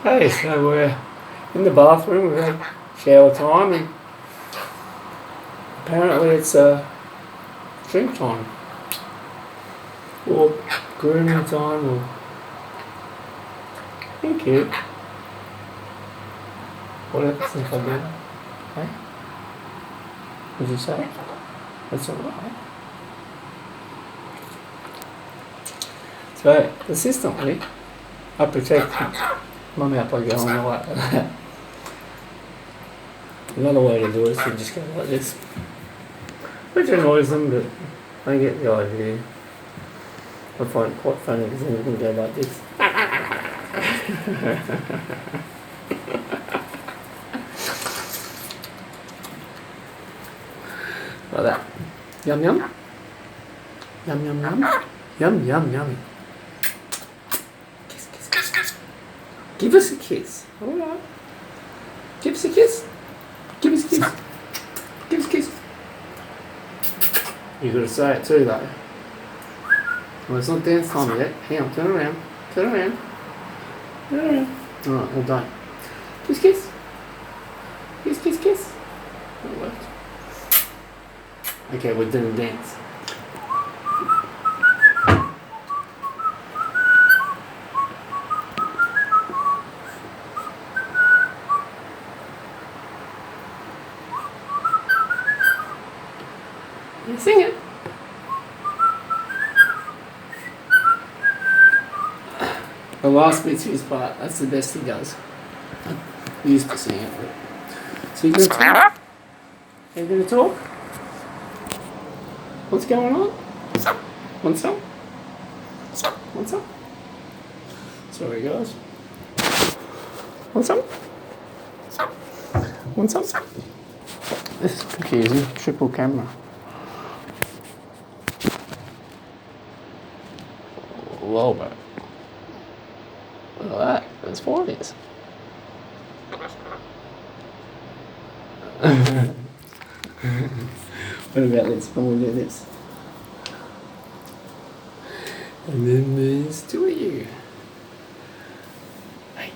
Hey, so we're in the bathroom, we've had shower time, and apparently it's drink time. Or grooming time, or... Thank you. What happens if I do that? Hey? What did you say? That's alright. So, consistently, I protect my mouth by going like that. Another way to do it is to just go like this. Which annoys them, but they get the idea. I find it quite funny because then you can go like this. Like that. Yum yum. Yum yum yum. Yum yum yummy. Kiss kiss kiss kiss. Give us a kiss. Alright. Give us a kiss. Give us a kiss. Give us a kiss. You gotta say it too though. Well, it's not dance time yet. Hang on, turn around. Turn around. Turn around. Alright, well done. Kiss kiss. Kiss kiss kiss. That worked. Okay, we're doing a dance. You sing it. The last bit's his part. That's the best he does. I used to sing it. But... So you're going to talk? Are you going to talk? What's going on? Want some? Want some? Sorry guys. Want some? Want some? This is confusing. Triple camera. Whoa, bro. Look at that. That's 40s. What about this? When we do this? And then there's two of you. Hey.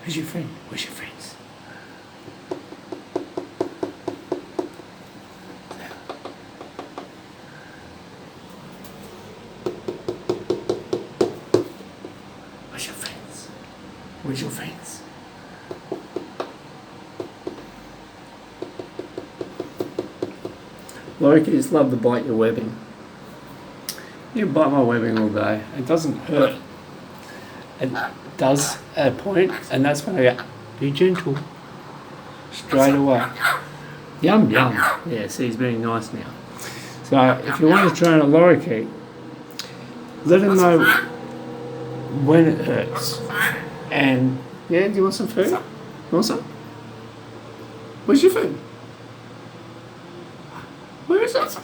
Who's your friend? Where's your friends? Where's your friends? Where's your friends? Lorikeets love to bite your webbing. You can bite my webbing all day. It doesn't hurt. It does at a point, and that's when I go, be gentle. Straight away. Yum yum. Yeah, see, he's being nice now. So if you want to train a lorikeet, let him know when it hurts. And yeah, do you want some food? You want some? Where's your food? Where is it?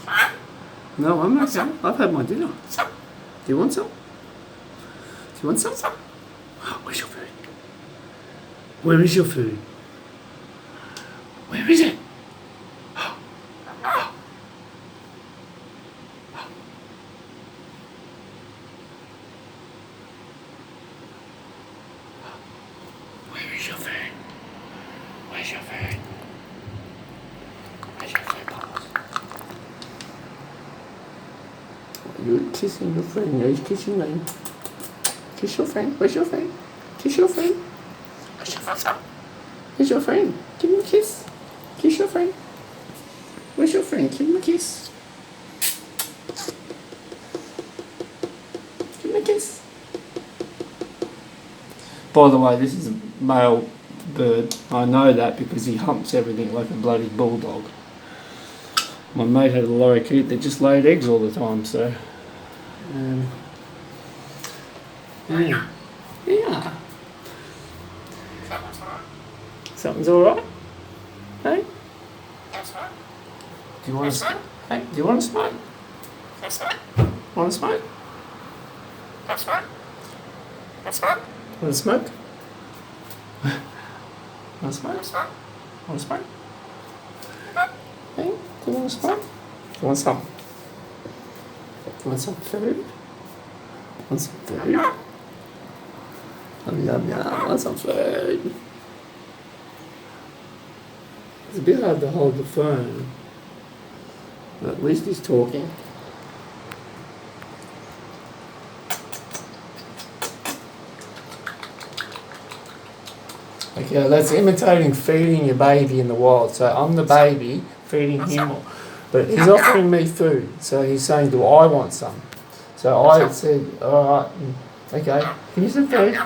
No, I'm not. I've had my dinner. Do you want some? Do you want some? Where's your food? Where is your food? Where is it? Where is your food? Where's your food? Where's your food, Bubbles? You're kissing your friend. Yeah, he's kissing me. Kiss your friend. Where's your friend? Kiss your friend. Where's your friend? Where's your friend? Give him a kiss. Kiss your friend. Where's your friend? Give him a kiss. Give him a kiss. By the way, this is a male bird. I know that because he humps everything like a bloody bulldog. My mate had a lorikeet that just laid eggs all the time, so... yeah. Yeah. Something's alright? Hey? Do you want to smoke? Hey, do you want to smoke? Want to smoke? Want to smoke? Want to smoke? Want to smoke? Hey, do you want to smoke? Do you want some? Do you want some food? Want some food? Yum, yum, yum. Want some food? It's a bit hard to hold the phone, but at least he's talking. Okay, that's imitating feeding your baby in the wild. So I'm the baby feeding him, but he's offering me food. So he's saying, do I want some? So I said, all right, okay, give me some food.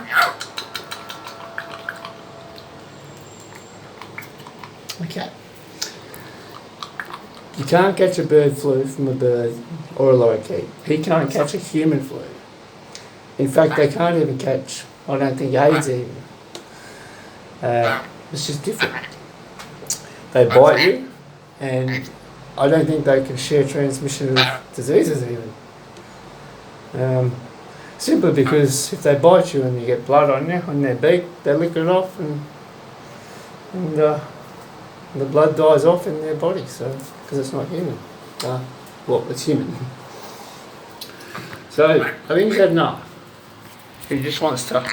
Okay. You can't catch a bird flu from a bird or a lorikeet. He can't catch a human flu. In fact, they can't even catch, I don't think, AIDS even. It's just different. They bite you, and I don't think they can share transmission of diseases even. Simply because if they bite you and you get blood on you, on their beak, they lick it off and the blood dies off in their body, so because it's not human. Well, it's human. So I think he's had enough. He just wants to.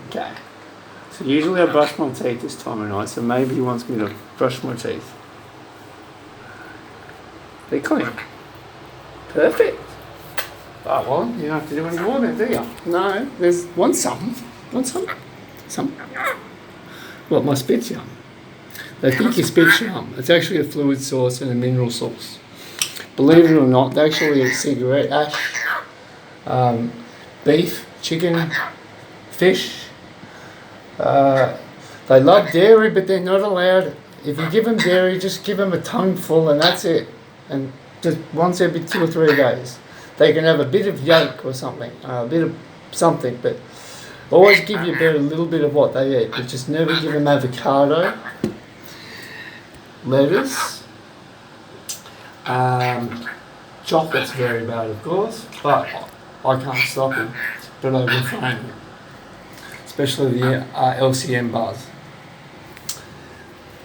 Okay. So usually I brush my teeth this time of night, so maybe he wants me to brush my teeth. Be clean. Perfect. Oh, well, you don't have to do any more then, do you? No, want some? Want some? Some? What, my spit's yum? They think your spit's yum. It's actually a fluid source and a mineral source. Believe it or not, they actually eat cigarette ash, beef, chicken, fish. They love dairy, but they're not allowed. If you give them dairy, just give them a tongueful and that's it. And just once every 2 or 3 days. They can have a bit of yolk or something, a bit of something, but always give your bird a little bit of what they eat, but just never give them avocado, lettuce, chocolate's very bad of course, but I can't stop him, but I refrain him, especially the LCM bars.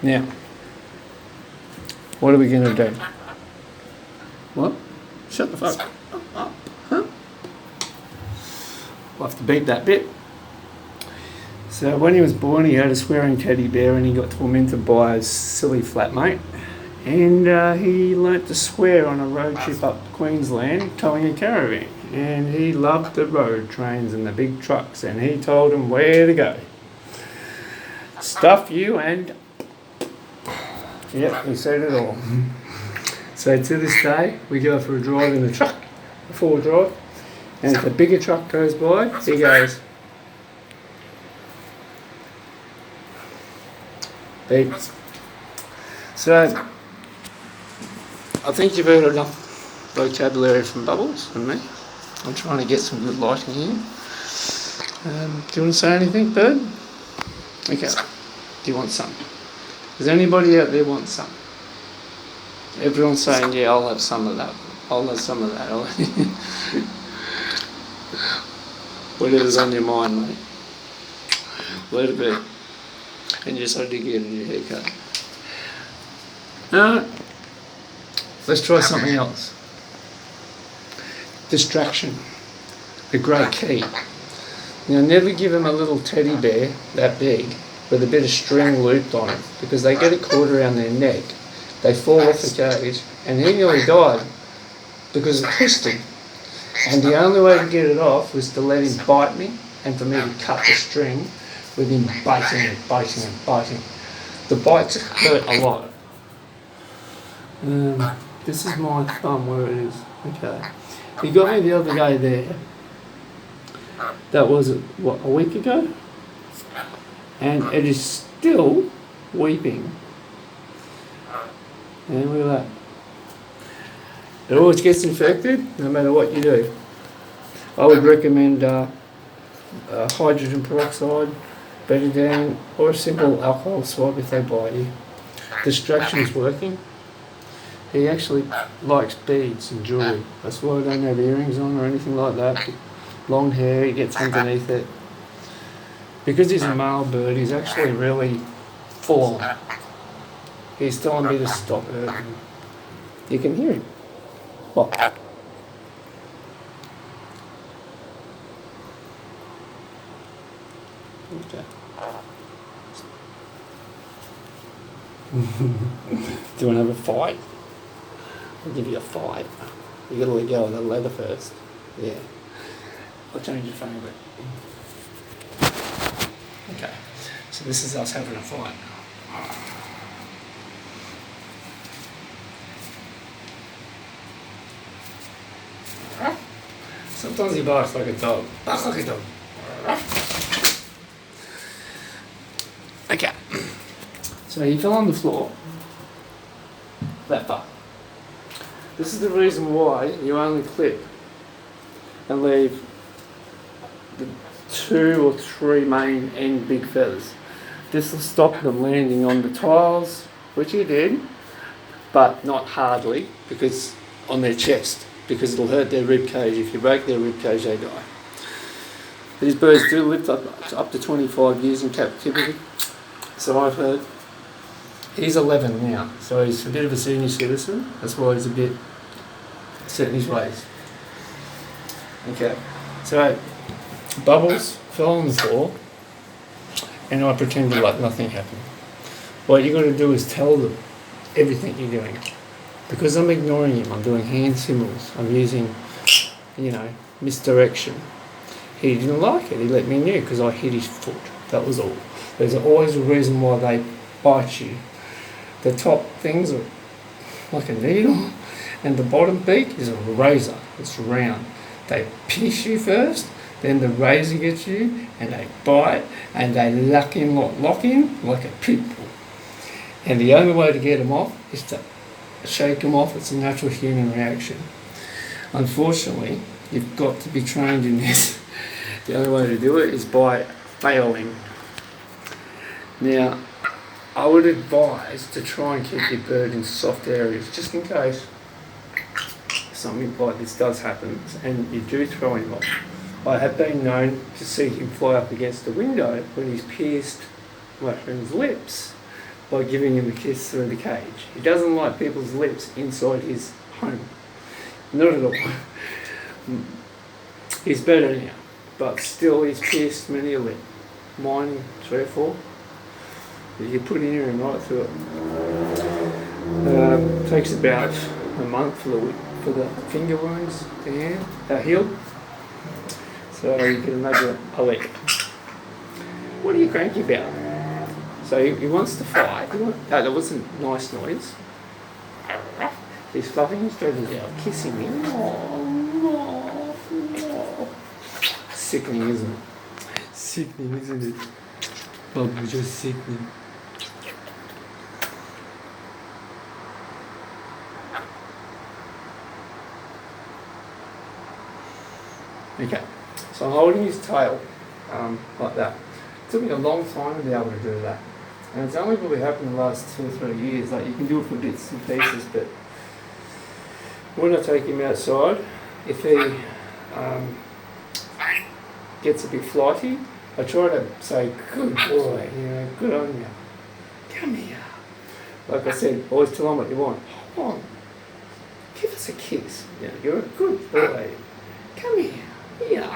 Now, what are we going to do? What? Shut the fuck up. Huh? We'll have to beat that bit. So when he was born, he had a swearing teddy bear and he got tormented by his silly flatmate. And he learnt to swear on a road trip up Queensland towing a caravan. And he loved the road trains and the big trucks and he told them where to go. Stuff you and... Yep, he said it all. So to this day, we go for a drive in the truck, a 4-wheel drive, and if a bigger truck goes by, he goes, beeps. So, I think you've heard enough vocabulary from Bubbles and me. I'm trying to get some good lighting here. Do you want to say anything, bird? Okay. Do you want some? Does anybody out there want some? Everyone's saying, yeah, I'll have some of that. I'll have some of that. Whatever's on your mind, mate. Let it be. And you're so diggy in your haircut. Let's try something else. Distraction. The great key. Now, never give him a little teddy bear that big with a bit of string looped on it because they get it caught around their neck. They fall off the cage, and he nearly died because it twisted. And the only way to get it off was to let him bite me, and for me to cut the string with him biting and biting and biting. The bites hurt a lot. This is my thumb where it is. Okay. He got me the other day there. That was, what, a week ago? And it is still weeping. And look at that. It always gets infected, no matter what you do. I would recommend hydrogen peroxide, betadine, or a simple alcohol swab if they bite you. Distraction is working. He actually likes beads and jewellery. That's why I don't have earrings on or anything like that. Long hair, he gets underneath it. Because he's a male bird, he's actually really full on. He's telling me to stop hurting. You can hear him. What? Okay. Do you want to have a fight? I'll give you a fight. You gotta let go of the leather first. Yeah. I'll change your favourite. Okay. So this is us having a fight. Sometimes he barks like a dog. Barks like a dog. Okay. So he fell on the floor. That far. This is the reason why you only clip and leave the 2 or 3 main and big feathers. This will stop them landing on the tiles, which he did, but not hardly, because on their chest, because it'll hurt their rib cage. If you break their rib cage, they die. These birds do live up to 25 years in captivity, so I've heard. He's 11 now, so he's a bit of a senior citizen. That's why he's a bit set in his ways. Okay, so Bubbles fell on the floor, and I pretended like nothing happened. What you got to do is tell them everything you're doing. Because I'm ignoring him, I'm doing hand symbols, I'm using, misdirection. He didn't like it, he let me know because I hit his foot, that was all. There's always a reason why they bite you. The top things are like a needle, and the bottom beak is a razor, it's round. They pierce you first, then the razor gets you, and they bite, and they lock in like a pit bull. And the only way to get them off is to shake them off. It's a natural human reaction. Unfortunately, you've got to be trained in this. The only way to do it is by failing. Now, I would advise to try and keep your bird in soft areas, just in case something like this does happen and you do throw him off. I have been known to see him fly up against the window when he's pierced my friend's lips by giving him a kiss through the cage. He doesn't like people's lips inside his home. Not at all. He's better now, but still he's pierced many a lip. Mine, 3 or 4. You put in here and right through it. Takes about a month for the finger wounds to heal. So you can imagine a lick. What are you cranky about? So he wants to fight. That wasn't a nice noise. He's fluffing his feathers out, kissing me. Sickening, isn't it? Sickening, isn't it? Bob was just sickening. Okay, so I'm holding his tail like that. It took me a long time to be able to do that. And it's only really happened in the last 2 or 3 years. Like, you can do it for bits and pieces, but when I take him outside, if he gets a bit flighty, I try to say, good boy, good on you. Come here. Like I said, always tell him what you want. Hold on. Give us a kiss. You're a good boy. Come here. Here.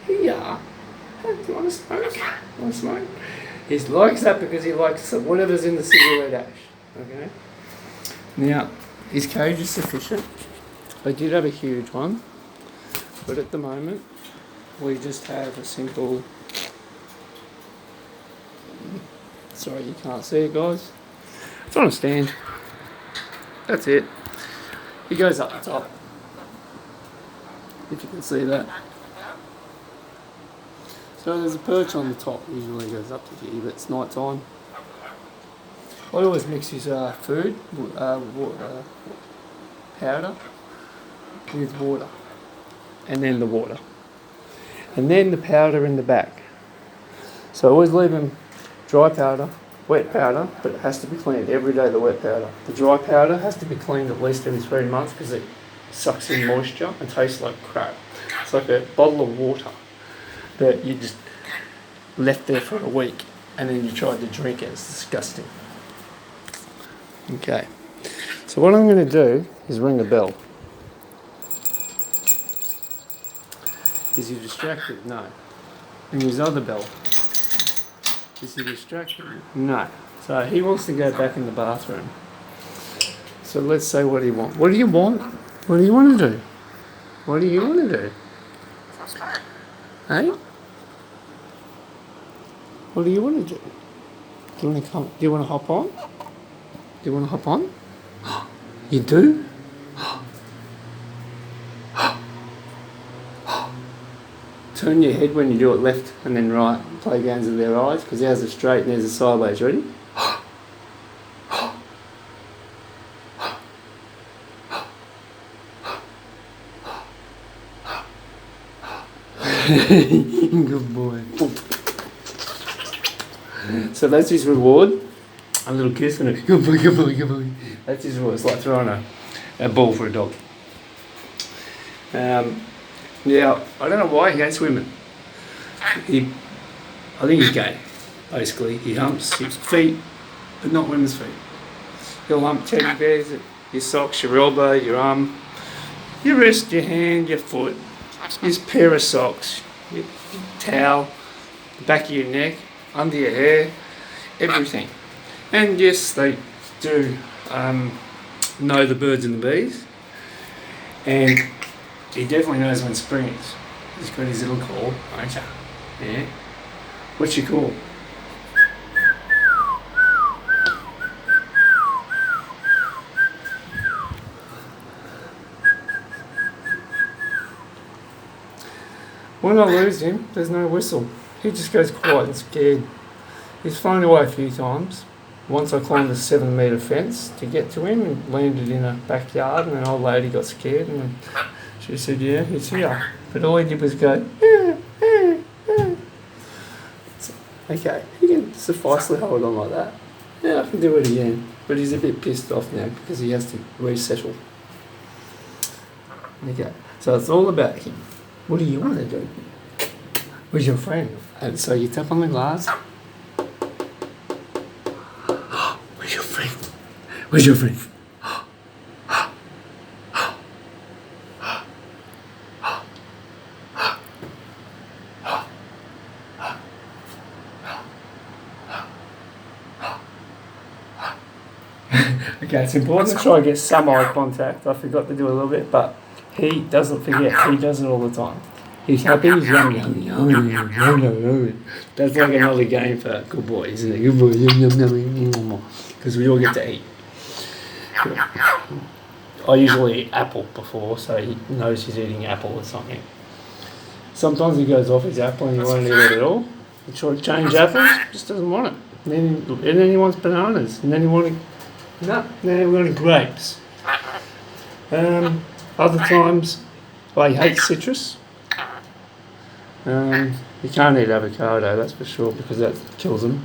Do you want to smoke? Want to smoke? He likes that because he likes whatever's in the cigarette ash. Okay? Now, his cage is sufficient. I did have a huge one, but at the moment, we just have a simple... Sorry, you can't see it, guys. It's on a stand. That's it. He goes up the top. If you can see that. So there's a perch on the top, usually goes up to here, but it's night time. I always mix his food, powder, with water, and then the water, and then the powder in the back. So I always leave him dry powder, wet powder, but it has to be cleaned every day, the wet powder. The dry powder has to be cleaned at least every 3 months because it sucks in moisture and tastes like crap. It's like a bottle of water that you just left there for a week and then you tried to drink it. It's disgusting. Okay, so what I'm going to do is ring a bell. Is he distracted? No. And his other bell. Is he distracted? No. So he wants to go back in the bathroom. So let's say what do you want? What do you want? What do you want to do? What do you want to do? Hey? What do you want to do? Do you want to come? Do you want to hop on? Do you want to hop on? You do? Turn your head when you do it left and then right. Play games with their eyes, because ours are straight and theirs are sideways. Ready? Good boy. So that's his reward. A little kiss and a good boy, good boy, good boy. That's his reward. It's like throwing a ball for a dog. Yeah, I don't know why he hates women. I think he's gay, basically. He humps his feet, but not women's feet. He'll hump teddy bears, your socks, your elbow, your arm, your wrist, your hand, your foot, his pair of socks, your towel, the back of your neck, under your hair, everything. And yes, they do know the birds and the bees. And he definitely knows when spring is. He's got his little call, don't you? Yeah. What's your call? When I lose him, there's no whistle. He just goes quiet and scared. He's flown away a few times. Once I climbed a 7-metre fence to get to him and landed in a backyard, and an old lady got scared and she said, yeah, he's here. But all he did was go, okay, he can sufficiently hold on like that. Yeah, I can do it again. But he's a bit pissed off now because he has to resettle. Okay, so it's all about him. What do you want to do? Where's your friend? And so you tap on the glass. Where's your friend? Where's your friend? Okay, it's important to try and get some eye contact. I forgot to do a little bit, but he doesn't forget. He does it all the time. He's happy, he's yum yum yum yum yum yum. That's like another game for good boy, isn't it? Good boy, yum yum yum yum. Because we all get to eat. I usually eat apple before, so he knows he's eating apple or something. Sometimes he goes off his apple and he won't eat it at all. He tries to change apples, just doesn't want it. And then he wants bananas, and then he wanted grapes. Other times, he hates citrus. You can't eat avocado, that's for sure, because that kills him.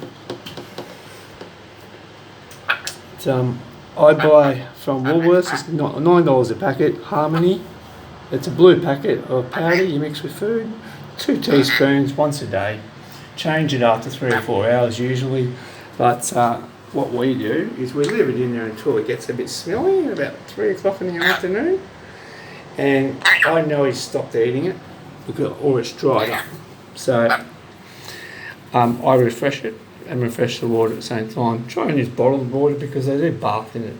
I buy from Woolworths, it's $9 a packet, Harmony. It's a blue packet of powder you mix with food, 2 teaspoons once a day. Change it after 3 or 4 hours usually, but what we do is we leave it in there until it gets a bit smelly at about 3 o'clock in the afternoon, and I know he's stopped eating it or it's dried up. So I refresh it and refresh the water at the same time. Try and use bottled water because they do bath in it.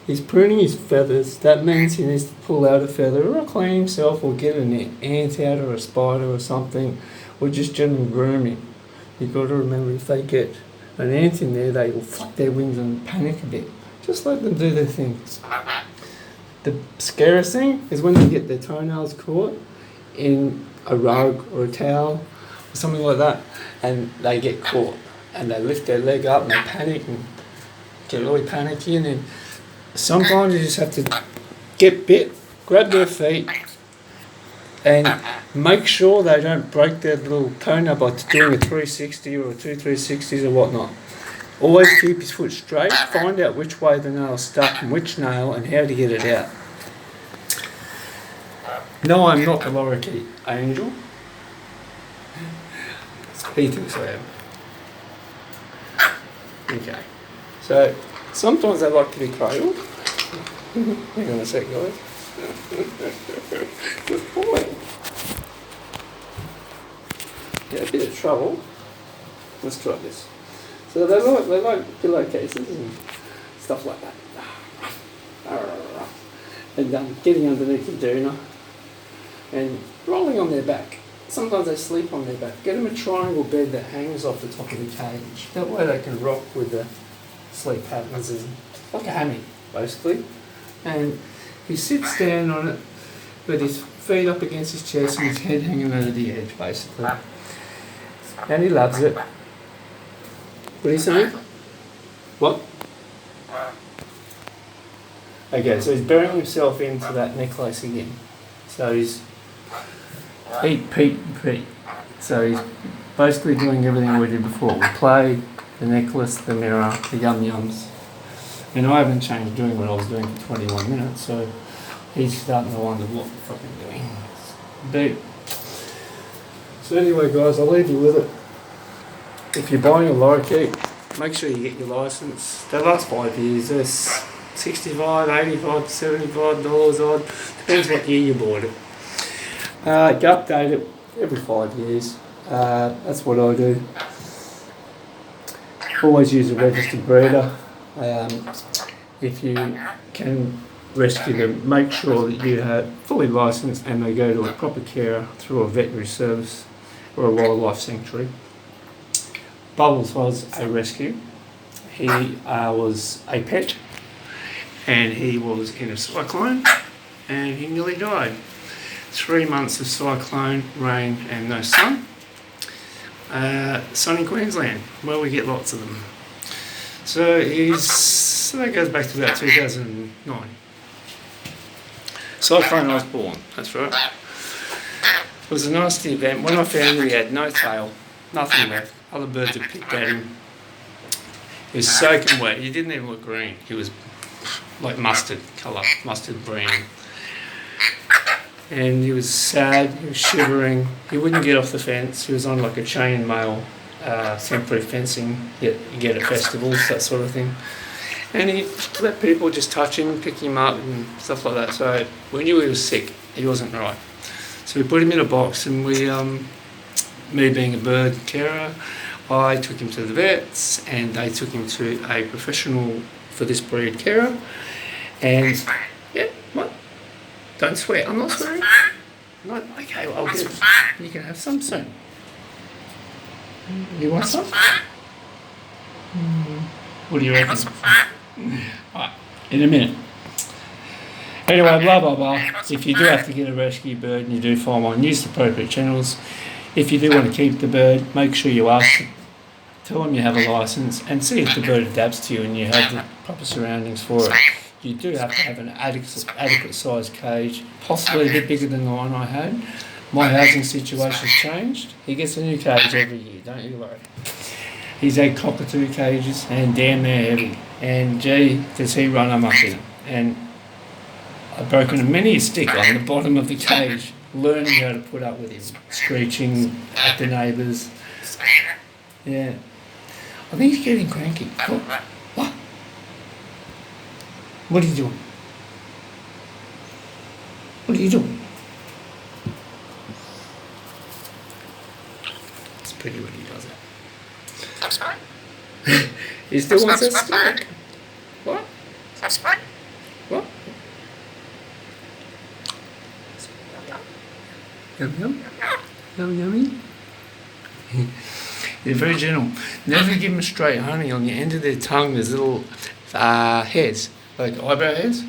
He's pruning his feathers. That means he needs to pull out a feather or clean himself or get an ant out or a spider or something, or just general grooming. You've got to remember, if they get an ant in there, they will flap their wings and panic a bit. Just let them do their things. The scariest thing is when they get their toenails caught in a rug or a towel or something like that, and they get caught and they lift their leg up and they panic and get really panicky, and then sometimes you just have to get bit, grab their feet and make sure they don't break their little toenail by doing a 360 or 2 360s or whatnot. Always keep his foot straight, find out which way the nail's stuck and which nail and how to get it out. No, I'm not the lorikeet angel. He thinks I am. Okay. So sometimes they like to be cradled. Hang on a sec, guys. Good boy. Yeah, a bit of trouble. Let's try this. So they like pillowcases and stuff like that. And getting underneath the doona and rolling on their back. Sometimes they sleep on their back. Get them a triangle bed that hangs off the top of the cage. That way they can rock with the sleep patterns. It's like a hammock, basically. And he sits down on it with his feet up against his chest and his head hanging over the edge, basically. And he loves it. What are you saying? What? Okay, so he's burying himself into that necklace again. So he's eat, Pete, and Pete. So he's basically doing everything we did before. We played, the necklace, the mirror, the yum-yums. And I haven't changed doing what I was doing for 21 minutes, so he's starting to wonder what the fuck I'm doing. But, so anyway guys, I'll leave you with it. If you're buying a lorikeet, make sure you get your licence. They last 5 years. They're $65, $85, $75 odd. Depends what year you bought it. You update it every 5 years. That's what I do. Always use a registered breeder. If you can rescue them, make sure that you have fully licensed and they go to a proper carer through a veterinary service or a wildlife sanctuary. Bubbles was a rescue. He was a pet and he was in a cyclone and he nearly died. 3 months of cyclone, rain and no sun. Sunny Queensland, where we get lots of them. So that goes back to about 2009. Cyclone I was born, that's right. It was a nasty event. When I found him, he had no tail, nothing left. Other birds had picked at him. He was soaking wet. He didn't even look green. He was like mustard colour, mustard brown. And he was sad, he was shivering. He wouldn't get off the fence. He was on like a chain mail, temporary fencing you get at festivals, that sort of thing. And he let people just touch him, pick him up and stuff like that. So we knew he was sick. He wasn't right. So we put him in a box and we, me being a bird carer, I took him to the vets and they took him to a professional for this breed carer. And, yeah, what? Don't swear. I'm not swearing. Not, okay, well, I'll get it. You can have some soon. You want some? What do you reckon? Alright, in a minute. Anyway, blah blah blah. If you do have to get a rescue bird and you do find one, use the appropriate channels. If you do want to keep the bird, make sure you ask them. Tell them you have a licence and see if the bird adapts to you and you have the proper surroundings for it. You do have to have an adequate sized cage, possibly a bit bigger than the one I had. My housing situation's changed. He gets a new cage every year, don't you worry. He's had cockatoo cages and damn they're heavy. And gee, does he run amok in them. And I've broken many a stick on the bottom of the cage, learning how to put up with him, screeching at the neighbours. Yeah. I think he's getting cranky. What? What are you doing? What are you doing? It's pretty when he does it. I'm sorry. He still wants that snack. What? I'm sorry. What? Yum yum? Yum yummy? They're very gentle. Never give them straight honey. On the end of their tongue there's little hairs, like eyebrow hairs,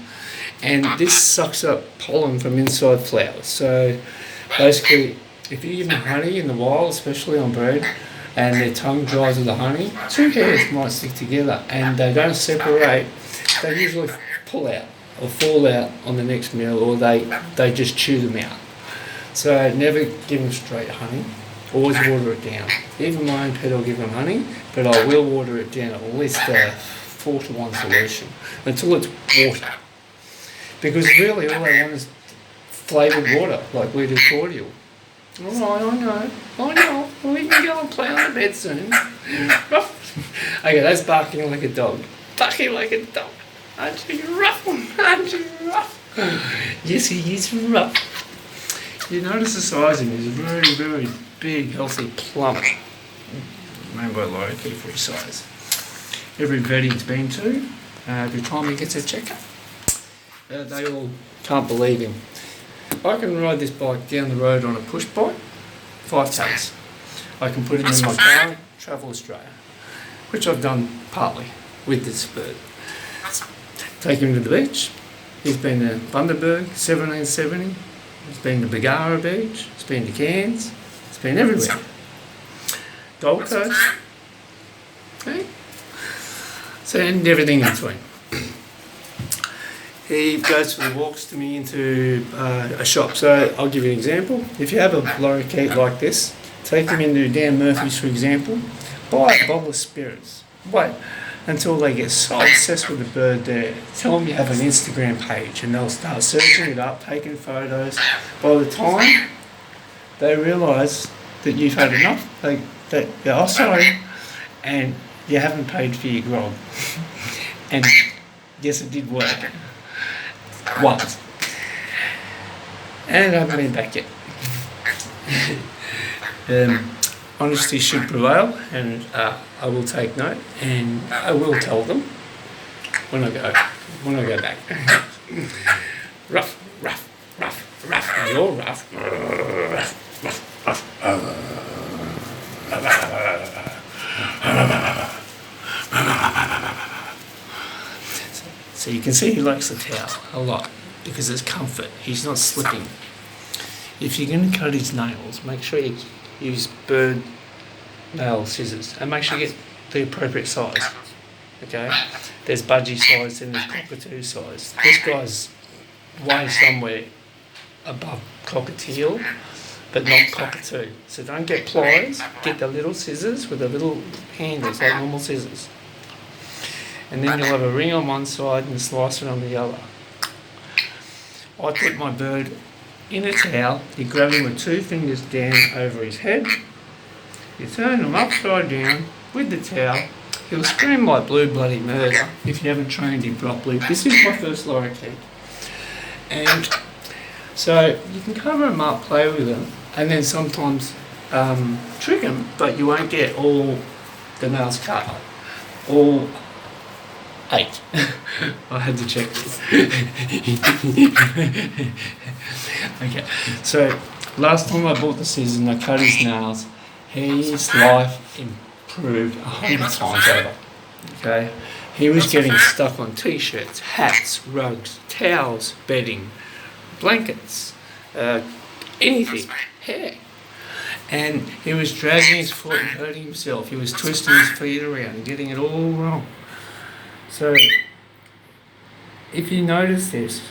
and this sucks up pollen from inside flowers. So basically, if you give them honey in the wild, especially on bread, and their tongue dries with the honey, 2 hairs might stick together and they don't separate. They usually pull out or fall out on the next meal, or they just chew them out. So never give them straight honey. Always water it down. Even my own pet I'll give them honey, but I will water it down at least a 4-to-1 solution until it's water. Because really all they want is flavoured water, like we do cordial. Alright, I know. We can go and play on the bed soon. Okay, that's barking like a dog. Barking like a dog. Aren't you rough? Aren't you rough? Yes, he is rough. You notice the sizing is very, very big, healthy, plump. Rainbow lorikeet for his size. Every vet he's been to, every time he gets a checkup, they all can't believe him. I can ride this bike down the road on a push bike, 5 Ks. I can put it in my car, travel Australia, which I've done partly with this bird. Take him to the beach. He's been to Bundaberg, 1770. He's been to Bargara Beach. He's been to Cairns. He's been everywhere. Gold Coast. Okay. So, and everything in between. He goes for the walks to me into a shop. So I'll give you an example. If you have a lorikeet like this, take him into Dan Murphy's, for example, buy a bottle of spirits. Wait until they get so obsessed with the bird there. Tell them you have an Instagram page and they'll start searching it up, taking photos. By the time they realise that you've had enough, they go, oh sorry, and you haven't paid for your grog. And yes, it did work. Once. And I haven't been back yet. Honesty should prevail, and I will take note, and I will tell them when I go back. Rough, rough, rough, rough. You're rough. Rough, rough, rough. So you can see he likes the towel a lot because it's comfort. He's not slipping. If you're going to cut his nails, make sure you use bird nail scissors and make sure you get the appropriate size. Okay? There's budgie size and there's cockatoo size. This guy's way somewhere above cockatiel, but not cockatoo. So don't get pliers, get the little scissors with the little handles like normal scissors. And then you'll have a ring on one side and a slicer on the other. I put my bird in a towel, you grab him with 2 fingers down over his head, you turn him upside down with the towel, he'll scream like blue bloody murder if you haven't trained him properly. This is my first lorikeet. And so you can cover him up, play with him, and then sometimes trick him, but you won't get all the nails cut, all 8. I had to check this. Okay, so last time I bought the scissors and I cut his nails, his life improved 100 times over. Okay, he was getting stuck on t-shirts, hats, rugs, towels, bedding, blankets, anything, hair. And he was dragging his foot and hurting himself. He was twisting his feet around and getting it all wrong. So, if you notice this,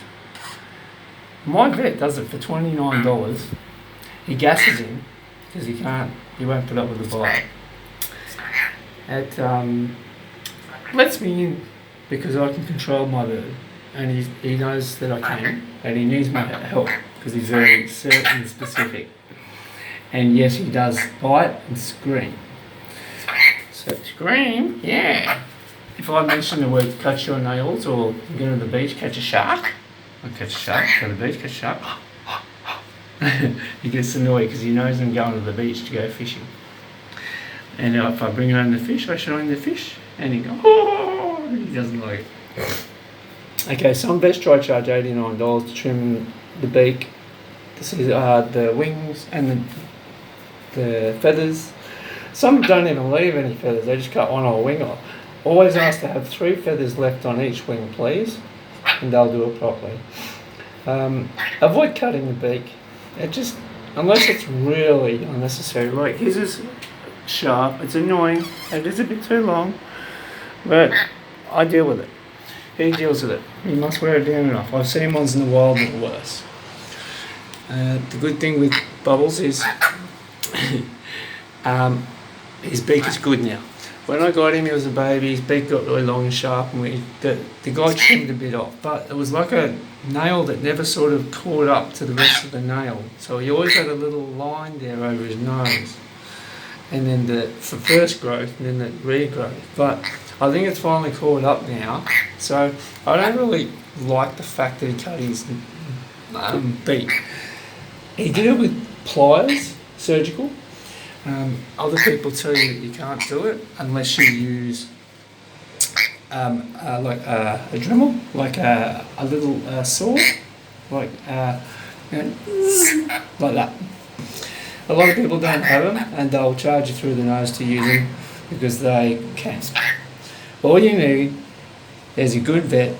my vet does it for $29. He gasses him because he won't put up with the bite. It lets me in because I can control my bird, and he knows that I can, and he needs my help because he's very certain and specific. And yes, he does bite and scream. So scream, yeah. If I mention the word cut your nails or go to the beach, catch a shark, I catch a shark, go to the beach, catch a shark. He gets annoyed because he knows I'm going to the beach to go fishing. And if I bring home the fish, I show him the fish, and he goes, oh, he doesn't like it. Okay, some vets try to charge $89 to trim the beak, the wings, and the feathers. Some don't even leave any feathers, they just cut one whole wing off. Always ask to have 3 feathers left on each wing, please, and they'll do it properly. Avoid cutting the beak. Unless it's really unnecessary. Like his is sharp, it's annoying, it is a bit too long, but I deal with it. He deals with it. He must wear it down enough. I've seen ones in the wild that are worse. The good thing with Bubbles is his beak is good now. When I got him, he was a baby, his beak got really long and sharp, and the guy trimmed a bit off, but it was like a nail that never sort of caught up to the rest of the nail. So he always had a little line there over his nose. and then for first growth, and then the regrowth. But I think it's finally caught up now. So I don't really like the fact that he cut his beak. He did it with pliers, surgical. Other people tell you that you can't do it unless you use like a Dremel, like a little saw, like like that. A lot of people don't have them, and they'll charge you through the nose to use them because they can. All you need is a good vet.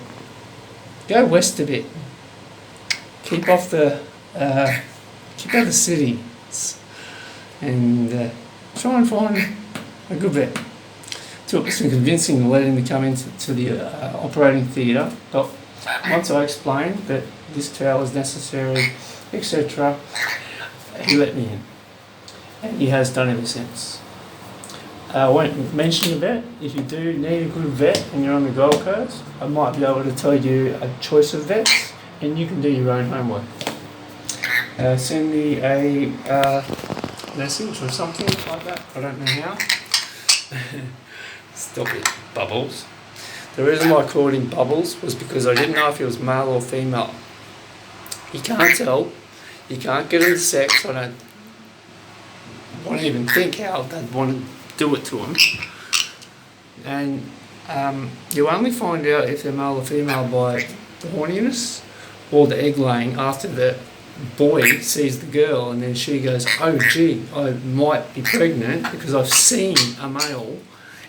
Go west a bit. Keep off the keep out of the city, and try and find a good vet. Took some convincing to let him come into the operating theatre, but once I explained that this towel is necessary, etc., he let me in, and he has done ever since. I won't mention the vet. If you do need a good vet and you're on the Gold Coast, I might be able to tell you a choice of vets, and you can do your own homework. Send me a message or something like that. I don't know how. Stop it, Bubbles. The reason why I called him Bubbles was because I didn't know if he was male or female. You can't tell. You can't get into sex. I don't want to even think how they'd want to do it to him. And you only find out if they're male or female by the horniness or the egg laying after the boy sees the girl, and then she goes, oh gee, I might be pregnant because I've seen a male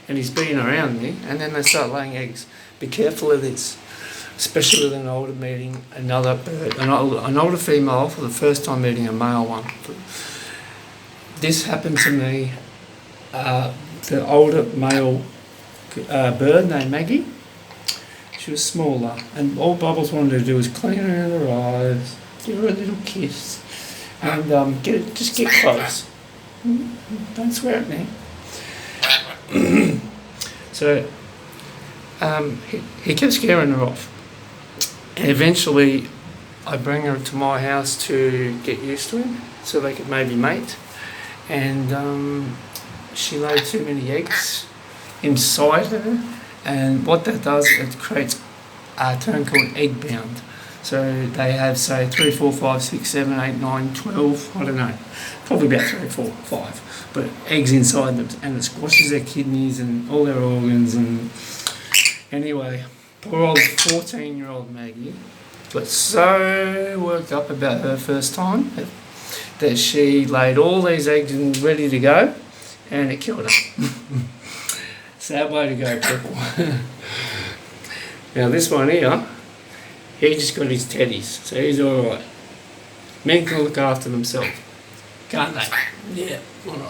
and he's been around me, and then they start laying eggs. Be careful of this, especially with an older meeting another bird, an older female for the first time meeting a male one. This happened to me. The older male bird named Maggie, she was smaller, and all Bubbles wanted to do was clean her in her eyes, give her a little kiss, and just get close. Don't swear at me. So he kept scaring her off, and eventually I bring her to my house to get used to him so they could maybe mate, and she laid too many eggs inside her, and what that does, it creates a term called egg bound. So they have, say, 3, 4, 5, 6, 7, 8, 9, 12, I don't know, probably about 3, 4, 5, but eggs inside them, and it squashes their kidneys and all their organs. And anyway, poor old 14-year-old Maggie got so worked up about her first time that she laid all these eggs and ready to go, and it killed her. Sad way to go, people. Now this one here, he just got his teddies, so he's alright. Men can look after themselves, can't they? Yeah, alright.